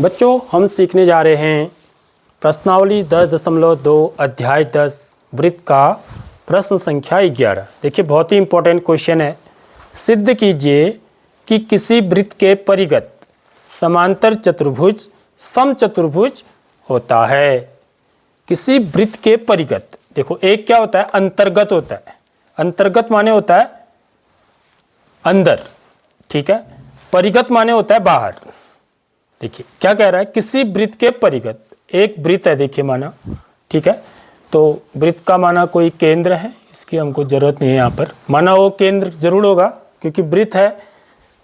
बच्चों हम सीखने जा रहे हैं प्रश्नावली 10.2 अध्याय 10 वृत्त का प्रश्न संख्या 11। देखिए बहुत ही इंपॉर्टेंट क्वेश्चन है। सिद्ध कीजिए कि किसी वृत्त के परिगत समांतर चतुर्भुज समचतुर्भुज होता है। किसी वृत्त के परिगत, देखो एक क्या होता है, अंतर्गत होता है। अंतर्गत माने होता है अंदर, ठीक है। परिगत माने होता है बाहर। देखिए क्या कह रहा है, किसी वृत्त के परिगत, एक वृत्त है देखिए माना, ठीक है। तो वृत्त का माना कोई केंद्र है, इसकी हमको जरूरत नहीं है यहाँ पर। माना वो केंद्र जरूर होगा क्योंकि वृत्त है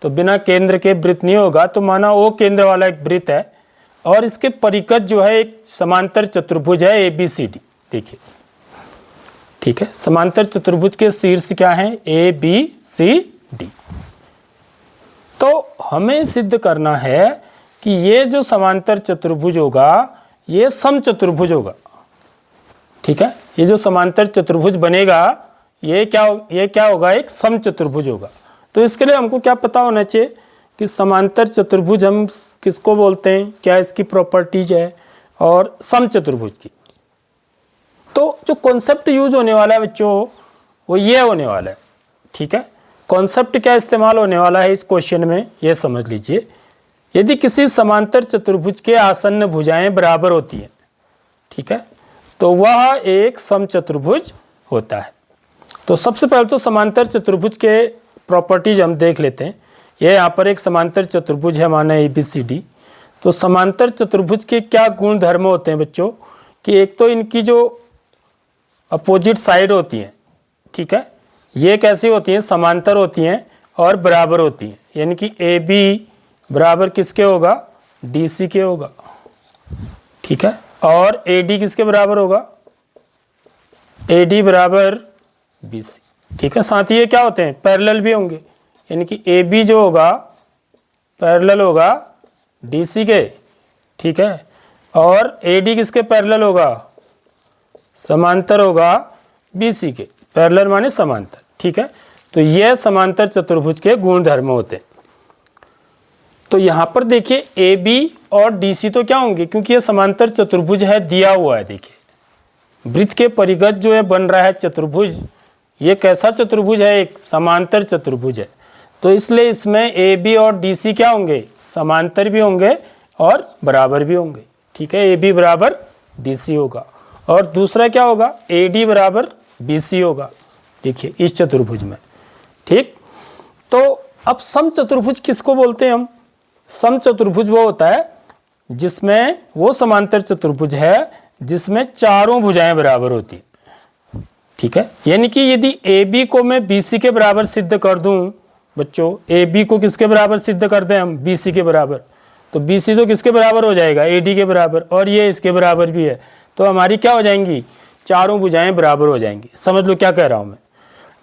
तो बिना केंद्र के वृत्त नहीं होगा। तो माना वो केंद्र वाला एक वृत्त है और इसके परिगत जो है एक समांतर चतुर्भुज है ABCD। देखिए ठीक है, समांतर चतुर्भुज के शीर्ष क्या है, ABCD। तो हमें सिद्ध करना है कि ये जो समांतर चतुर्भुज होगा ये समचतुर्भुज होगा, ठीक है। ये जो समांतर चतुर्भुज बनेगा ये क्या होगा, एक समचतुर्भुज होगा। तो इसके लिए हमको क्या पता होना चाहिए कि समांतर चतुर्भुज हम किसको बोलते हैं, क्या इसकी प्रॉपर्टीज है और समचतुर्भुज की। तो जो कॉन्सेप्ट यूज होने वाला है बच्चों वो ये होने वाला है, ठीक है। कॉन्सेप्ट क्या इस्तेमाल होने वाला है इस क्वेश्चन में, ये समझ लीजिए। यदि किसी समांतर चतुर्भुज के आसन्न भुजाएं बराबर होती हैं, ठीक है, तो वह एक समचतुर्भुज होता है। तो सबसे पहले तो समांतर चतुर्भुज के प्रॉपर्टीज हम देख लेते हैं। ये यहाँ पर एक समांतर चतुर्भुज है माना ABCD। तो समांतर चतुर्भुज के क्या गुण धर्म होते हैं बच्चों, कि एक तो इनकी जो अपोजिट साइड होती हैं, ठीक है, ये कैसी होती हैं, समांतर होती हैं और बराबर होती हैं। यानी कि AB बराबर किसके होगा, DC के होगा, ठीक है। और AD किसके बराबर होगा, AD बराबर BC, ठीक है। साथ ही ये क्या होते हैं, पैरेलल भी होंगे। यानी कि AB जो होगा पैरेलल होगा DC के, ठीक है। और AD किसके पैरेलल होगा, समांतर होगा BC के। पैरेलल माने समांतर, ठीक है। तो ये समांतर चतुर्भुज के गुण धर्म होते हैं। तो यहाँ पर देखिए AB और DC तो क्या होंगे, क्योंकि ये समांतर चतुर्भुज है, दिया हुआ है। देखिए वृत्त के परिगत जो है बन रहा है चतुर्भुज, ये कैसा चतुर्भुज है, एक समांतर चतुर्भुज है। तो इसलिए इसमें AB और DC क्या होंगे, समांतर भी होंगे और बराबर भी होंगे, ठीक है। AB बराबर DC होगा और दूसरा क्या होगा, AD बराबर BC होगा, देखिए इस चतुर्भुज में, ठीक। तो अब समचतुर्भुज किसको बोलते हैं हम, समचतुर्भुज वो होता है जिसमें, वो समांतर चतुर्भुज है जिसमें चारों भुजाएं बराबर होती है, ठीक है। यानी कि यदि AB को मैं BC के बराबर सिद्ध कर दूं बच्चों, AB को किसके बराबर सिद्ध कर दें हम, BC के बराबर, तो BC तो किसके बराबर हो जाएगा, AD के बराबर, और ये इसके बराबर भी है। तो हमारी क्या हो जाएंगी, चारों भुजाएं बराबर हो जाएंगी। समझ लो क्या कह रहा हूं मैं।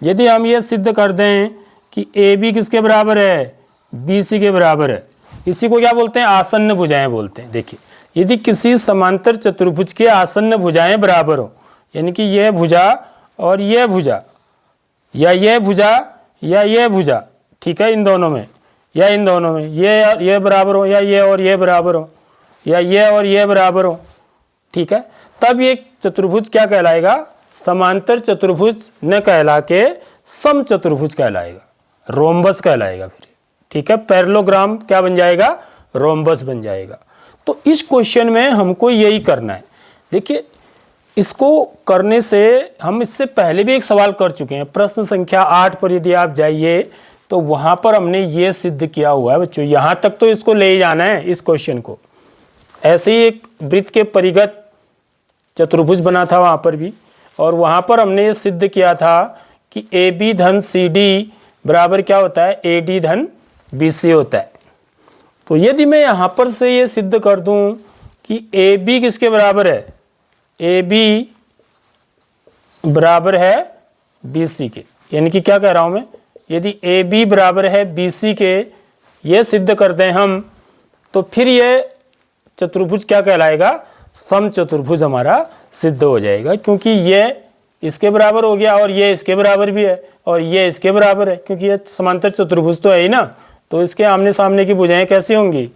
यदि हम ये सिद्ध कर दें कि AB किसके बराबर है, BC के बराबर है, इसी को क्या बोलते हैं, आसन्न भुजाएं बोलते हैं। देखिए यदि किसी समांतर चतुर्भुज के आसन्न भुजाएं बराबर हो, यानी कि यह भुजा और यह भुजा, या यह भुजा या यह भुजा, ठीक है, इन दोनों में या इन दोनों में ये बराबर हो, या ये और ये बराबर हो, या ये और ये बराबर हो, ठीक है, तब ये चतुर्भुज क्या कहलाएगा, समांतर चतुर्भुज न कहला के समचतुर्भुज कहलाएगा, रोम्बस कहलाएगा फिर, ठीक है। पैरेललोग्राम क्या बन जाएगा, रोम्बस बन जाएगा। तो इस क्वेश्चन में हमको यही करना है। देखिए इसको करने से हम इससे पहले भी एक सवाल कर चुके हैं, प्रश्न संख्या 8 पर यदि आप जाइए तो वहां पर हमने ये सिद्ध किया हुआ है बच्चों। यहां तक तो इसको ले ही जाना है इस क्वेश्चन को। ऐसे ही एक वृत्त के परिगत चतुर्भुज बना था वहां पर भी, और वहां पर हमने ये सिद्ध किया था कि AB धन CD बराबर क्या होता है, AD धन BC होता है। तो यदि मैं यहां पर से ये सिद्ध कर दूं कि AB किसके बराबर है, AB बराबर है BC के, यानी कि क्या कह रहा हूं मैं, यदि AB बराबर है BC के, ये सिद्ध कर दें हम, तो फिर ये चतुर्भुज क्या कहलाएगा, समचतुर्भुज हमारा सिद्ध हो जाएगा। क्योंकि ये इसके बराबर हो गया और ये इसके बराबर भी है और ये इसके बराबर है, क्योंकि ये समांतर चतुर्भुज तो है ही ना। तो इसके आमने सामने की भुजाएं कैसी होंगी,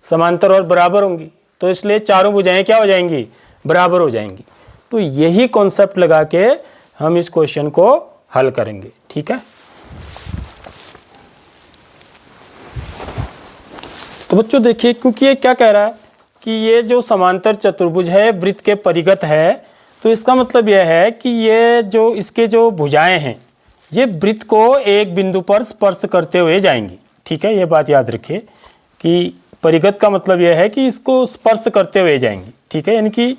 समांतर और बराबर होंगी, तो इसलिए चारों भुजाएं क्या हो जाएंगी, बराबर हो जाएंगी। तो यही कॉन्सेप्ट लगा के हम इस क्वेश्चन को हल करेंगे। ठीक है, तो बच्चों देखिए, क्योंकि ये क्या कह रहा है कि ये जो समांतर चतुर्भुज है वृत्त के परिगत है, तो इसका मतलब यह है कि ये जो इसके जो भुजाएं हैं ये वृत्त को एक बिंदु पर स्पर्श करते हुए जाएंगी। ठीक है, ये बात याद रखिए कि परिगत का मतलब यह है कि इसको स्पर्श करते हुए जाएंगी। ठीक है, यानी कि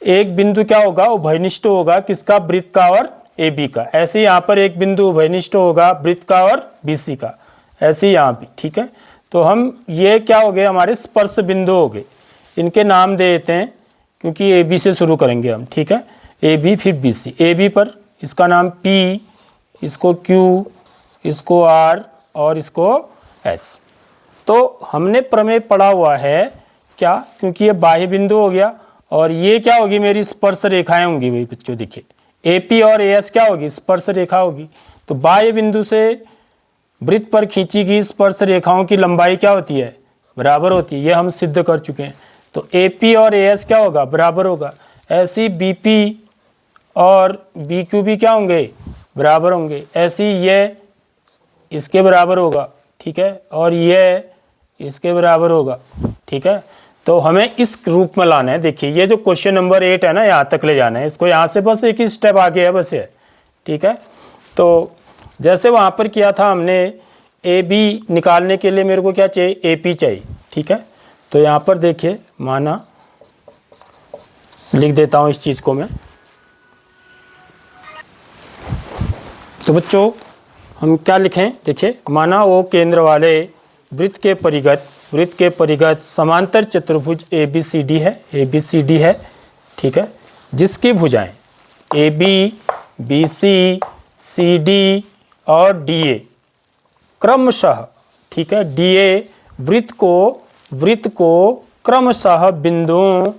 एक बिंदु क्या होगा, उभयनिष्ठ होगा, किसका, वृत्त का और ए बी का। ऐसे यहाँ पर एक बिंदु उभयनिष्ठ होगा वृत्त का और बी सी का, ऐसे ही यहाँ भी। ठीक है, तो हम ये क्या हो गए, हमारे स्पर्श बिंदु हो गए। इनके नाम दे देते हैं क्योंकि ए बी से शुरू करेंगे हम। ठीक है, ए बी फिर बी सी। ए बी पर इसका नाम पी, इसको क्यू, इसको आर और इसको एस। तो हमने प्रमेय पढ़ा हुआ है क्या, क्योंकि ये बाह्य बिंदु हो गया और ये क्या होगी, मेरी स्पर्श रेखाएं होंगी। वही बच्चों देखिए, ए पी और ए एस क्या होगी, स्पर्श रेखा होगी। तो बाह्य बिंदु से वृत्त पर खींची गई स्पर्श रेखाओं की लंबाई क्या होती है, बराबर होती है। ये हम सिद्ध कर चुके हैं। तो ए पी और ए एस क्या होगा, बराबर होगा। ऐसी बी पी और बी क्यू भी क्या होंगे, बराबर होंगे। ऐसी ये इसके बराबर होगा। ठीक है, और ये इसके बराबर होगा। ठीक है, तो हमें इस रूप में लाना है। देखिए, ये जो क्वेश्चन नंबर 8 है ना, यहाँ तक ले जाना है इसको। यहाँ से बस एक ही स्टेप आगे है बस ये। ठीक है, तो जैसे वहाँ पर किया था हमने, ए बी निकालने के लिए मेरे को क्या चाहिए, ए पी चाहिए। ठीक है, तो यहाँ पर देखिए, माना लिख देता हूँ इस चीज़ को मैं। तो बच्चों हम क्या लिखें, देखिए, माना वो केंद्र वाले वृत्त के परिगत समांतर चतुर्भुज ए बी सी डी है। ठीक है, जिसकी भुजाएं A B, B C D और डी ए क्रमशः, ठीक है, डी ए वृत्त को क्रमशः बिंदुओं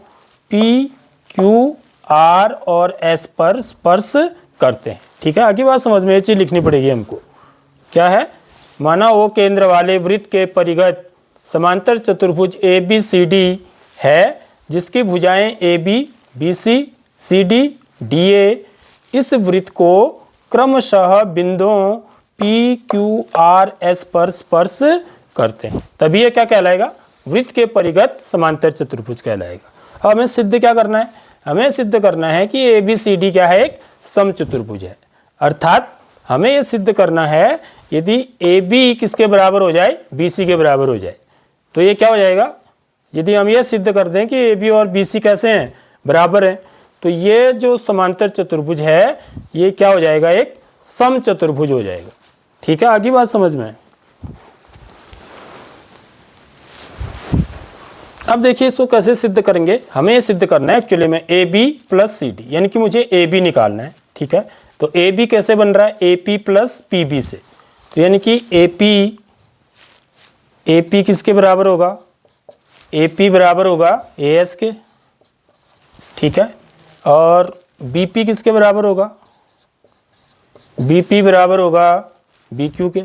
पी, क्यू, आर और एस पर स्पर्श करते हैं। ठीक है, आगे बात समझ में, ये चीज लिखनी पड़ेगी हमको। क्या है, माना वो केंद्र वाले वृत्त के परिगत समांतर चतुर्भुज ए बी सी डी है, जिसकी भुजाएं A B, B C D, D A इस वृत्त को क्रमशः बिंदुओं पी, क्यू, आर, एस पर स्पर्श करते हैं। तभी ये क्या कहलाएगा, वृत्त के परिगत समांतर चतुर्भुज कहलाएगा। अब हमें सिद्ध क्या करना है, हमें सिद्ध करना है कि ए बी सी डी क्या है, एक समचतुर्भुज है। अर्थात हमें यह सिद्ध करना है, यदि ए बी किसके बराबर हो जाए, बी सी के बराबर हो जाए, तो ये क्या हो जाएगा। यदि हम ये सिद्ध कर दें कि ए बी और बी सी कैसे हैं, बराबर हैं, तो ये जो समांतर चतुर्भुज है ये क्या हो जाएगा, एक समचतुर्भुज हो जाएगा। ठीक है, आगे बात समझ में। अब देखिए, इसको कैसे सिद्ध करेंगे। हमें ये सिद्ध करना है एक्चुअली में A B plus C D, यानी कि मुझे ए बी निकालना है। ठीक है, तो ए बी कैसे बन रहा है, A P plus P B से। तो यानी कि ए पी किसके बराबर होगा, ए पी बराबर होगा ए एस के। ठीक है, और बी पी किसके बराबर होगा, बी पी बराबर होगा बी क्यू के।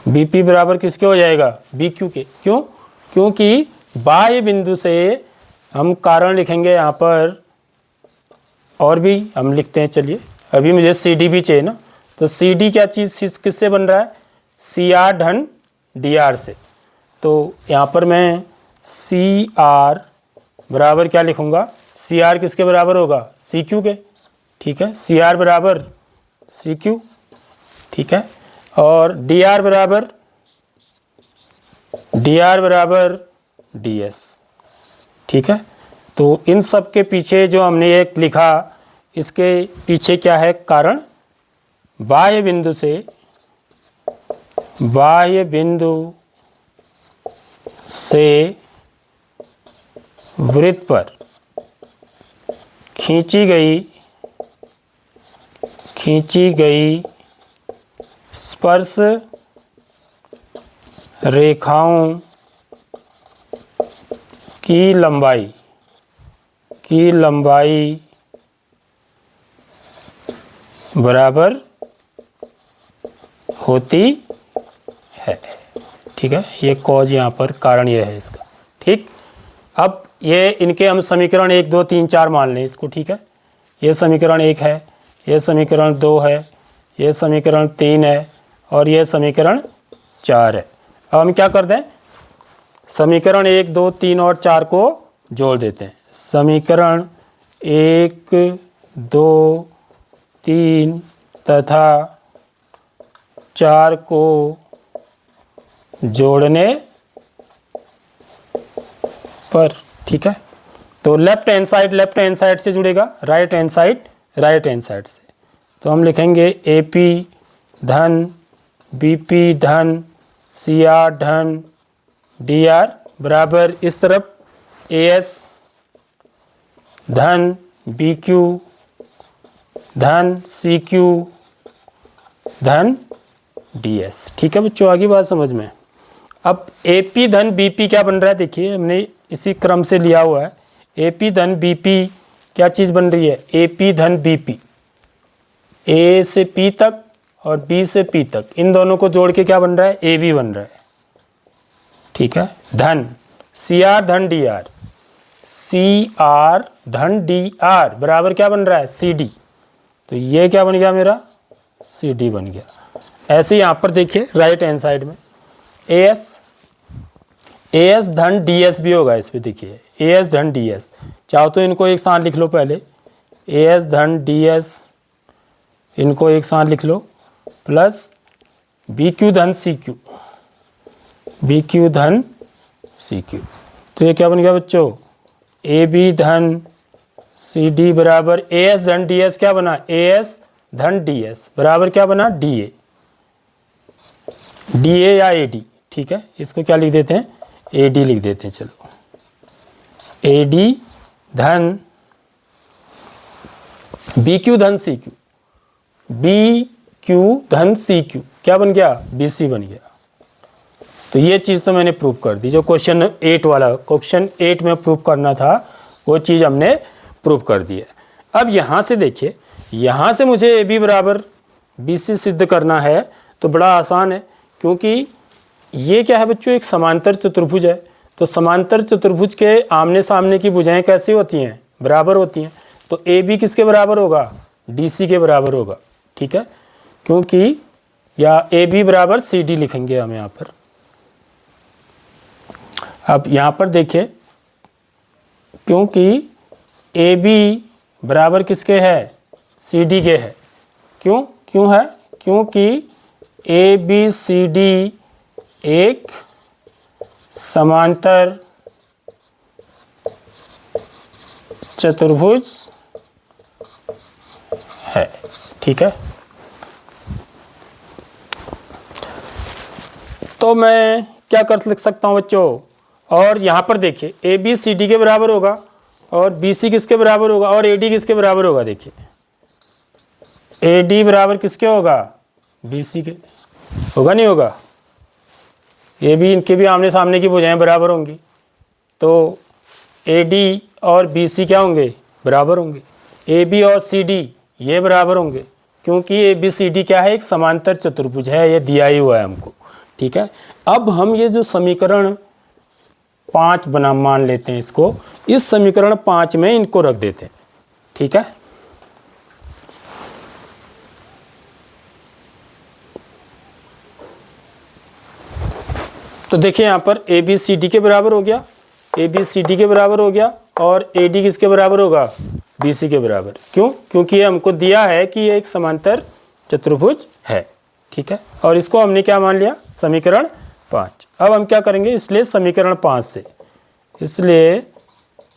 बी पी बराबर किसके हो जाएगा, बी क्यू के। क्यों, क्योंकि बाह्य बिंदु से हम कारण लिखेंगे यहाँ पर, और भी हम लिखते हैं। चलिए, अभी मुझे सी डी भी चाहिए ना, तो सी डी क्या चीज़ किससे बन रहा है, सी आर धन डी आर से। तो यहाँ पर मैं सी आर बराबर क्या लिखूँगा, सी आर किसके बराबर होगा, सी क्यू के। ठीक है, सी आर बराबर सी क्यू। ठीक है, और डी आर बराबर डी एस। ठीक है, तो इन सब के पीछे जो हमने एक लिखा, इसके पीछे क्या है कारण, बाह्य बिंदु से वृत्त पर खींची गई स्पर्श रेखाओं की लंबाई बराबर होती है। ठीक है, ये कॉज यहाँ पर कारण ये है इसका। ठीक, अब ये इनके हम समीकरण 1 2 3 4 मान लें इसको। ठीक है, ये समीकरण 1 है, ये समीकरण 2 है, ये समीकरण 3 है और ये समीकरण 4 है। अब हम क्या कर दें, समीकरण 1 2 3 और 4 को जोड़ देते हैं। समीकरण 1 2 3 तथा 4 को जोड़ने पर, ठीक है, तो लेफ्ट हैंड साइड से जुड़ेगा, राइट हैंड साइड से। तो हम लिखेंगे AP धन BP धन CR धन DR बराबर इस तरफ AS धन BQ धन CQ धन DS। ठीक है बच्चों, आगे बात समझ में। अब AP धन BP क्या बन रहा है, देखिए हमने इसी क्रम से लिया हुआ है। AP धन BP क्या चीज़ बन रही है, AP धन BP, A से P तक और B से P तक, इन दोनों को जोड़ के क्या बन रहा है, AB बन रहा है। ठीक है, धन CR धन DR, CR धन DR बराबर क्या बन रहा है, CD। तो ये क्या बन गया मेरा, CD बन गया। ऐसे यहाँ पर देखिए राइट हैंड साइड में AS धन DS भी होगा इस पे, देखिए AS धन DS, चाहो तो इनको एक साथ लिख लो पहले, AS धन DS इनको एक साथ लिख लो, प्लस BQ धन CQ, BQ धन CQ। तो ये क्या बन गया बच्चों, AB धन CD बराबर AS धन DS क्या बना, AS धन DS बराबर क्या बना, DA या AD। ठीक है, इसको क्या लिख देते हैं, AD लिख देते हैं। चलो, AD धन BQ धन CQ, BQ धन CQ क्या बन गया, BC बन गया। तो ये चीज़ तो मैंने प्रूव कर दी, जो क्वेश्चन 8 वाला, क्वेश्चन 8 में प्रूव करना था वो चीज़ हमने प्रूव कर दी है। अब यहाँ से देखिए, यहाँ से मुझे AB बराबर BC सिद्ध करना है तो बड़ा आसान है, क्योंकि ये क्या है बच्चों, एक समांतर चतुर्भुज है। तो समांतर चतुर्भुज के आमने सामने की भुजाएं कैसी होती हैं, बराबर होती हैं। तो AB किसके बराबर होगा, DC के बराबर होगा। ठीक है, क्योंकि या AB बराबर CD लिखेंगे हम यहाँ पर। अब यहाँ पर देखिए, क्योंकि AB बराबर किसके है, CD के है। क्यों है, क्योंकि ABCD एक समांतर चतुर्भुज है। ठीक है, तो मैं क्या कर लिख सकता हूँ बच्चों, और यहाँ पर देखिए AB CD के बराबर होगा और BC किसके बराबर होगा और AD किसके बराबर होगा। देखिए AD बराबर किसके होगा, BC के होगा, नहीं होगा, ये भी, इनके भी आमने सामने की भुजाएं बराबर होंगी। तो AD और BC क्या होंगे, बराबर होंगे। AB और CD ये बराबर होंगे, क्योंकि ABCD क्या है, एक समांतर चतुर्भुज है, ये दिया ही हुआ है हमको। ठीक है, अब हम ये जो समीकरण 5 बना मान लेते हैं इसको, इस समीकरण 5 में इनको रख देते हैं। ठीक है, तो देखिए यहाँ पर ABCD के बराबर हो गया, ABCD के बराबर हो गया और AD किसके बराबर होगा, BC के बराबर। क्यों, क्योंकि ये हमको दिया है कि ये एक समांतर चतुर्भुज है। ठीक है, और इसको हमने क्या मान लिया, समीकरण 5। अब हम क्या करेंगे, इसलिए समीकरण 5 से, इसलिए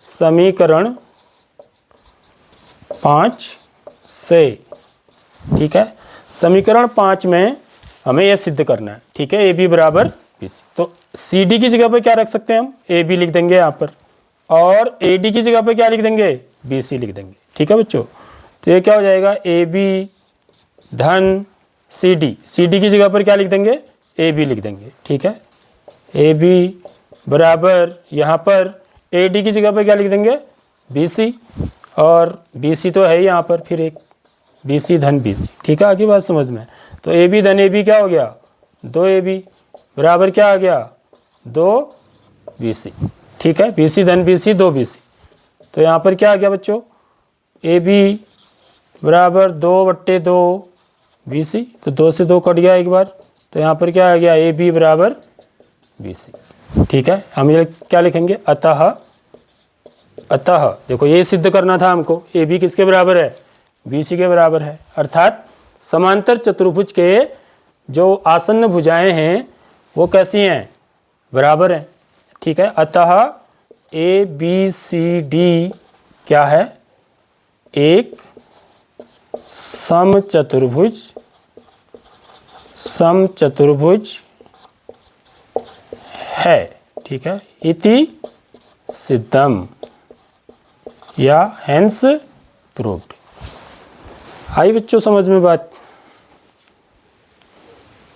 समीकरण 5 से, ठीक है, समीकरण 5 में हमें यह सिद्ध करना है। ठीक है, AB बराबर BC, तो CD की जगह पे क्या रख सकते हैं हम, AB लिख देंगे यहाँ पर, और AD की जगह पे क्या लिख देंगे, BC लिख देंगे। ठीक है बच्चों, तो ये क्या हो जाएगा, AB धन CD की जगह पर क्या लिख देंगे, AB लिख देंगे। ठीक है, AB बराबर यहाँ पर AD की जगह पर क्या लिख देंगे, BC, और BC तो है ही यहाँ पर, फिर एक BC धन BC। ठीक है, आगे बात समझ में। तो AB धन AB क्या हो गया, 2AB बराबर क्या आ गया 2BC। ठीक है, BC धन BC 2BC। तो यहाँ पर क्या आ गया बच्चों AB बराबर 2/2 BC। तो 2 से 2 कट गया एक बार, तो यहाँ पर क्या आ गया AB बराबर BC। ठीक है, हम ये क्या लिखेंगे अतः देखो ये सिद्ध करना था हमको AB किसके बराबर है BC के बराबर है, अर्थात समांतर चतुर्भुज के जो आसन्न भुजाएं हैं वो कैसी हैं बराबर हैं। ठीक है, अतः ABCD क्या है एक समचतुर्भुज है। ठीक है, इति सिद्धम या हेंस प्रूव्ड। आई बच्चों समझ में बात।